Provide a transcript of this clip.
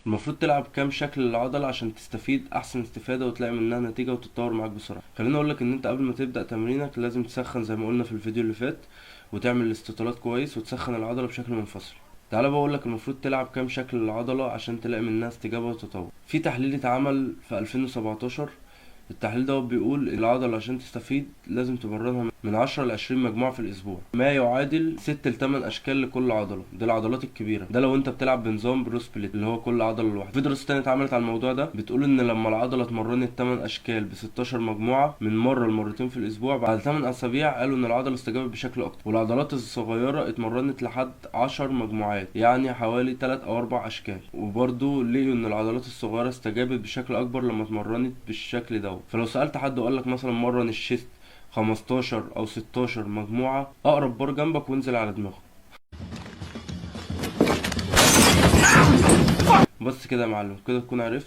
المفروض تلعب كام شكل للعضلة عشان تستفيد احسن استفادة وتلاقي منها نتيجة وتتطور معاك بسرعة. خليني اقولك ان انت قبل ما تبدأ تمرينك لازم تسخن زي ما قلنا في الفيديو اللي فات، وتعمل الاستطالات كويس وتسخن العضلة بشكل منفصل. تعالى بقولك المفروض تلعب كام شكل للعضلة عشان تلاقي منها استجابة وتطور. في تحليل اتعمل في 2017، التحليل ده بيقول العضلة عشان تستفيد لازم تمرنها من 10 ل 20 مجموعة في الأسبوع، ما يعادل 6 ل 8 أشكال لكل عضلة. دي العضلات الكبيرة، ده لو أنت بتلعب بنظام برو سبليت اللي هو كل عضلة لوحدها. في دراسة تانية اتعملت على الموضوع ده بتقول إن لما العضلة اتمرنت 8 أشكال ب 16 مجموعة من مرة لمرتين في الأسبوع، بعد 8 أسابيع قالوا إن العضلة استجابت بشكل أكتر. والعضلات الصغيرة اتمرنت لحد 10 مجموعات، يعني حوالي 3 أو 4 أشكال، وبرضه لقوا إن العضلات الصغيرة استجابت بشكل أكبر لما اتمرنت بالشكل ده. فلو سألت حد وقالك مثلا مرن الشيست 15 او 16 مجموعة، اقرب بار جنبك وانزل على دماغه. بس كده يا معلم، كده تكون عرفت